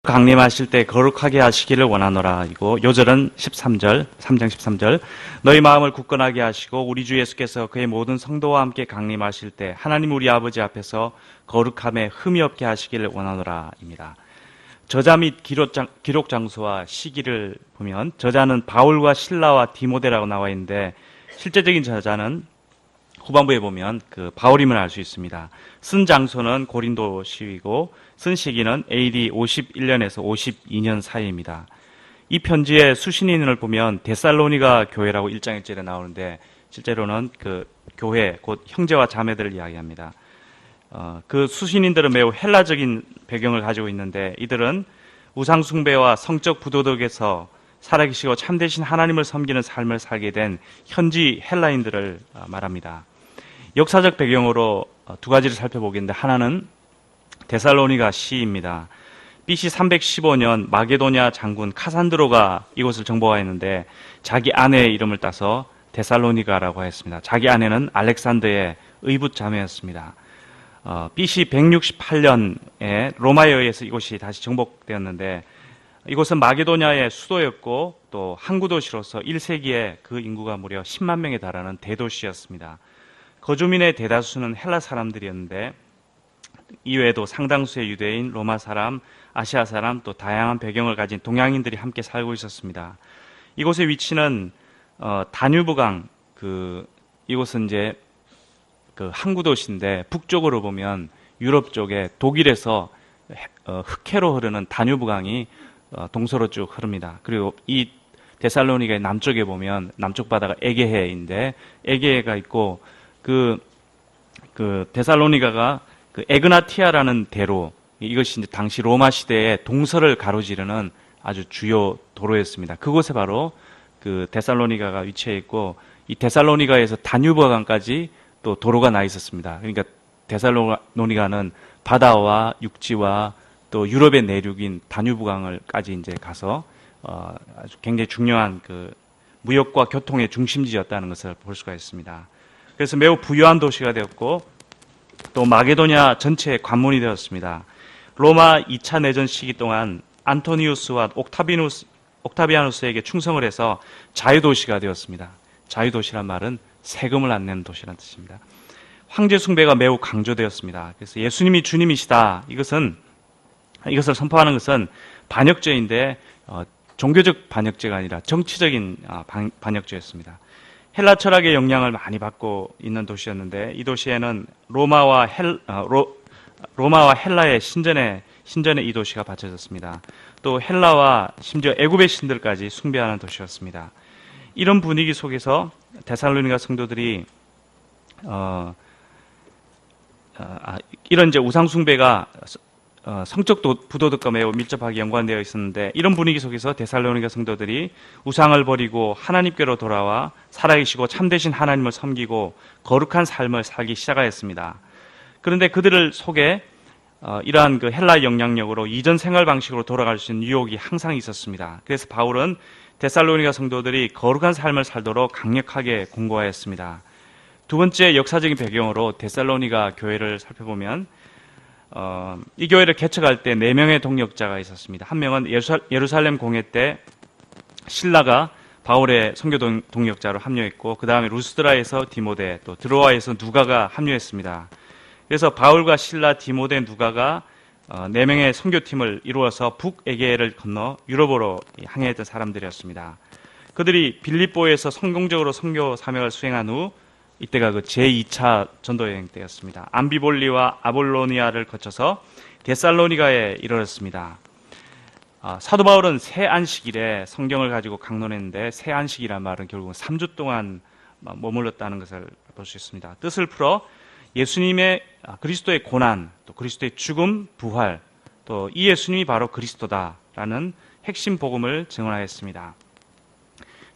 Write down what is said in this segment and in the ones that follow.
강림하실 때 거룩하게 하시기를 원하노라. 이고 요절은 13절, 3장 13절. 너희 마음을 굳건하게 하시고 우리 주 예수께서 그의 모든 성도와 함께 강림하실 때 하나님 우리 아버지 앞에서 거룩함에 흠이 없게 하시기를 원하노라 입니다. 저자 및 기록 장소와 시기를 보면 저자는 바울과 실라와 디모데라고 나와 있는데 실제적인 저자는 후반부에 보면 그 바울임을 알 수 있습니다. 쓴 장소는 고린도 시위고 쓴 시기는 AD 51년에서 52년 사이입니다. 이 편지의 수신인을 보면 데살로니가 교회라고 1장 1절에 나오는데 실제로는 그 교회 곧 형제와 자매들을 이야기합니다. 그 수신인들은 매우 헬라적인 배경을 가지고 있는데 이들은 우상 숭배와 성적 부도덕에서 살아계시고 참되신 하나님을 섬기는 삶을 살게 된 현지 헬라인들을 말합니다. 역사적 배경으로 두 가지를 살펴보겠는데 하나는 데살로니가 시입니다. BC 315년 마게도냐 장군 카산드로가 이곳을 정복하였는데 자기 아내의 이름을 따서 데살로니가라고 했습니다. 자기 아내는 알렉산더의 의붓 자매였습니다. BC 168년에 로마에 의해서 이곳이 다시 정복되었는데 이곳은 마게도냐의 수도였고 또 항구 도시로서 1세기에 그 인구가 무려 10만 명에 달하는 대도시였습니다. 거주민의 대다수는 헬라 사람들이었는데 이외에도 상당수의 유대인, 로마 사람, 아시아 사람 또 다양한 배경을 가진 동양인들이 함께 살고 있었습니다. 이곳의 위치는 다뉴브강 이곳은 이제 그 항구 도시인데 북쪽으로 보면 유럽 쪽에 독일에서 흑해로 흐르는 다뉴브강이 동서로 쭉 흐릅니다. 그리고 이 데살로니가의 남쪽에 보면 남쪽 바다가 에게해인데 에게해가 있고 그 데살로니가가 그 에그나티아라는 대로 이것이 이제 당시 로마 시대의 동서를 가로지르는 아주 주요 도로였습니다. 그곳에 바로 그 데살로니가가 위치해 있고 이 데살로니가에서 다뉴브강까지 또 도로가 나 있었습니다. 그러니까 데살로니가는 바다와 육지와 또 유럽의 내륙인 다뉴브강을까지 이제 가서 아주 굉장히 중요한 그 무역과 교통의 중심지였다는 것을 볼 수가 있습니다. 그래서 매우 부유한 도시가 되었고 또 마게도냐 전체의 관문이 되었습니다. 로마 2차 내전 시기 동안 안토니우스와 옥타비아누스에게 충성을 해서 자유도시가 되었습니다. 자유도시란 말은 세금을 안 내는 도시라는 뜻입니다. 황제 숭배가 매우 강조되었습니다. 그래서 예수님이 주님이시다. 이것을 선포하는 것은 반역죄인데 종교적 반역죄가 아니라 정치적인 반역죄였습니다. 헬라 철학의 영향을 많이 받고 있는 도시였는데 이 도시에는 로마와 헬라의 신전에 이 도시가 바쳐졌습니다. 또 헬라와 심지어 애굽의 신들까지 숭배하는 도시였습니다. 이런 분위기 속에서 데살로니가 성도들이 이런 이제 우상 숭배가 성적 부도덕과 매우 밀접하게 연관되어 있었는데 이런 분위기 속에서 데살로니가 성도들이 우상을 버리고 하나님께로 돌아와 살아계시고 참되신 하나님을 섬기고 거룩한 삶을 살기 시작하였습니다. 그런데 그들을 속에 이러한 그 헬라 영향력으로 이전 생활 방식으로 돌아갈 수 있는 유혹이 항상 있었습니다. 그래서 바울은 데살로니가 성도들이 거룩한 삶을 살도록 강력하게 공고하였습니다. 두 번째 역사적인 배경으로 데살로니가 교회를 살펴보면 이 교회를 개척할 때 4명의 동력자가 있었습니다. 한 명은 예루살렘 공회 때 실라가 바울의 선교 동력자로 합류했고 그 다음에 루스드라에서 디모데 또 드로아에서 누가가 합류했습니다. 그래서 바울과 실라, 디모데, 누가가 4명의 선교팀을 이루어서 북에게를 건너 유럽으로 항해했던 사람들이었습니다. 그들이 빌립보에서 성공적으로 선교 사명을 수행한 후 이때가 그 제2차 전도여행 때였습니다. 암비볼리와 아볼로니아를 거쳐서 데살로니가에 이르렀습니다. 사도 바울은 새 안식일에 성경을 가지고 강론했는데 새 안식이란 말은 결국은 3주 동안 머물렀다는 것을 볼 수 있습니다. 뜻을 풀어 예수님의 그리스도의 고난, 또 그리스도의 죽음, 부활, 또 이 예수님이 바로 그리스도다라는 핵심 복음을 증언하였습니다.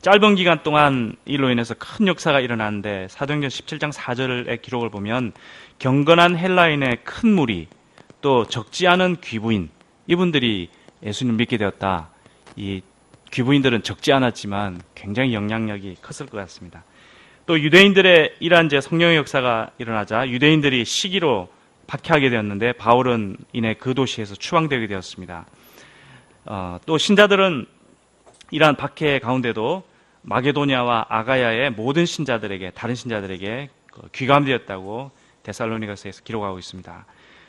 짧은 기간 동안 이로 인해서 큰 역사가 일어났는데 사도행전 17장 4절의 기록을 보면 경건한 헬라인의 큰 무리 또 적지 않은 귀부인 이분들이 예수님을 믿게 되었다. 이 귀부인들은 적지 않았지만 굉장히 영향력이 컸을 것 같습니다. 또 유대인들의 이러한 성령의 역사가 일어나자 유대인들이 시기로 박해하게 되었는데 바울은 이내 그 도시에서 추방되게 되었습니다. 또 신자들은 이러한 박해 가운데도 마게도냐와 아가야의 모든 신자들에게, 다른 신자들에게 귀감되었다고 데살로니가서에서 기록하고 있습니다.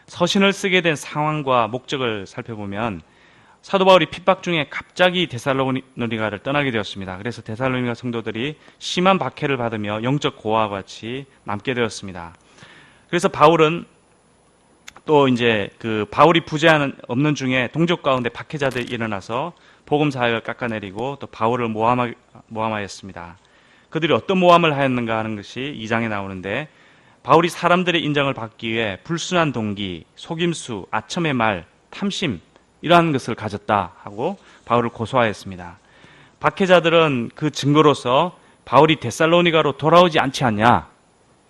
서신을 쓰게 된 상황과 목적을 살펴보면 사도 바울이 핍박 중에 갑자기 데살로니가를 떠나게 되었습니다. 그래서 데살로니가 성도들이 심한 박해를 받으며 영적 고아와 같이 남게 되었습니다. 그래서 바울은 또 이제 그 바울이 부재하는 없는 중에 동족 가운데 박해자들이 일어나서 복음 사역을 깎아내리고 또 바울을 모함하였습니다. 그들이 어떤 모함을 하였는가 하는 것이 2장에 나오는데, 바울이 사람들의 인정을 받기 위해 불순한 동기, 속임수, 아첨의 말, 탐심 이러한 것을 가졌다 하고 바울을 고소하였습니다. 박해자들은 그 증거로서 바울이 데살로니가로 돌아오지 않지 않냐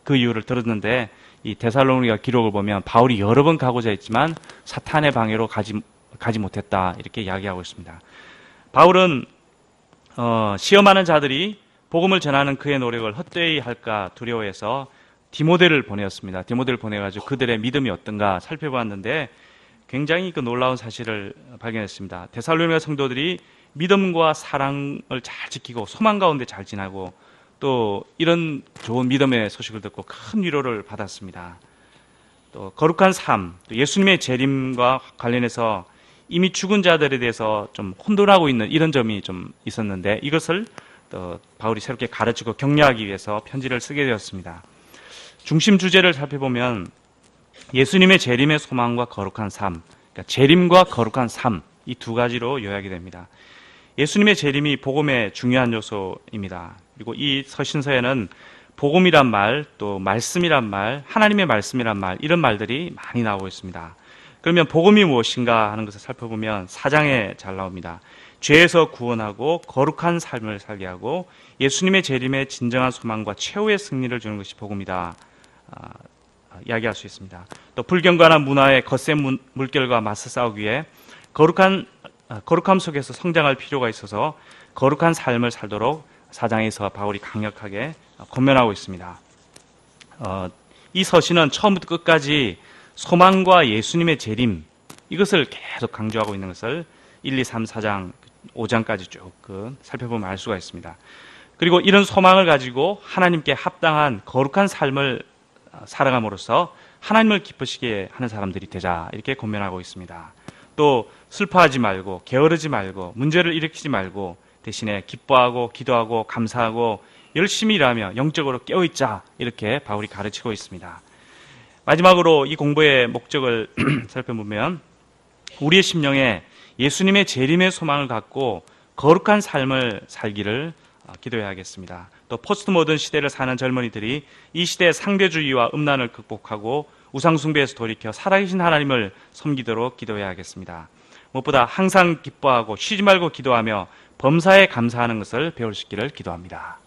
그 이유를 들었는데, 이 데살로니가 기록을 보면 바울이 여러 번 가고자 했지만 사탄의 방해로 가지 못했다 이렇게 이야기하고 있습니다. 바울은 시험하는 자들이 복음을 전하는 그의 노력을 헛되이 할까 두려워해서 디모데를 보내었습니다. 디모데를 보내가지고 그들의 믿음이 어떤가 살펴보았는데 굉장히 그 놀라운 사실을 발견했습니다. 데살로니가 성도들이 믿음과 사랑을 잘 지키고 소망 가운데 잘 지나고 또 이런 좋은 믿음의 소식을 듣고 큰 위로를 받았습니다. 또 거룩한 삶, 또 예수님의 재림과 관련해서 이미 죽은 자들에 대해서 좀 혼돈하고 있는 이런 점이 좀 있었는데, 이것을 또 바울이 새롭게 가르치고 격려하기 위해서 편지를 쓰게 되었습니다. 중심 주제를 살펴보면 예수님의 재림의 소망과 거룩한 삶, 그러니까 재림과 거룩한 삶, 이 두 가지로 요약이 됩니다. 예수님의 재림이 복음의 중요한 요소입니다. 그리고 이 서신서에는 복음이란 말, 또 말씀이란 말, 하나님의 말씀이란 말, 이런 말들이 많이 나오고 있습니다. 그러면 복음이 무엇인가 하는 것을 살펴보면 4장에 잘 나옵니다. 죄에서 구원하고 거룩한 삶을 살게 하고 예수님의 재림의 진정한 소망과 최후의 승리를 주는 것이 복음이다 이야기할 수 있습니다. 또 불경건한 문화의 거센 물결과 맞서 싸우기 위해 거룩함 속에서 성장할 필요가 있어서 거룩한 삶을 살도록 4장에서 바울이 강력하게 권면하고 있습니다. 이 서신은 처음부터 끝까지 소망과 예수님의 재림, 이것을 계속 강조하고 있는 것을 1, 2, 3, 4장, 5장까지 쭉 살펴보면 알 수가 있습니다. 그리고 이런 소망을 가지고 하나님께 합당한 거룩한 삶을 살아감으로써 하나님을 기쁘시게 하는 사람들이 되자, 이렇게 권면하고 있습니다. 또 슬퍼하지 말고 게으르지 말고 문제를 일으키지 말고 대신에 기뻐하고 기도하고 감사하고 열심히 일하며 영적으로 깨어있자, 이렇게 바울이 가르치고 있습니다. 마지막으로 이 공부의 목적을 살펴보면 우리의 심령에 예수님의 재림의 소망을 갖고 거룩한 삶을 살기를 기도해야겠습니다. 또 포스트 모던 시대를 사는 젊은이들이 이 시대의 상대주의와 음란을 극복하고 우상숭배에서 돌이켜 살아계신 하나님을 섬기도록 기도해야겠습니다. 무엇보다 항상 기뻐하고 쉬지 말고 기도하며 범사에 감사하는 것을 배울 수 있기를 기도합니다.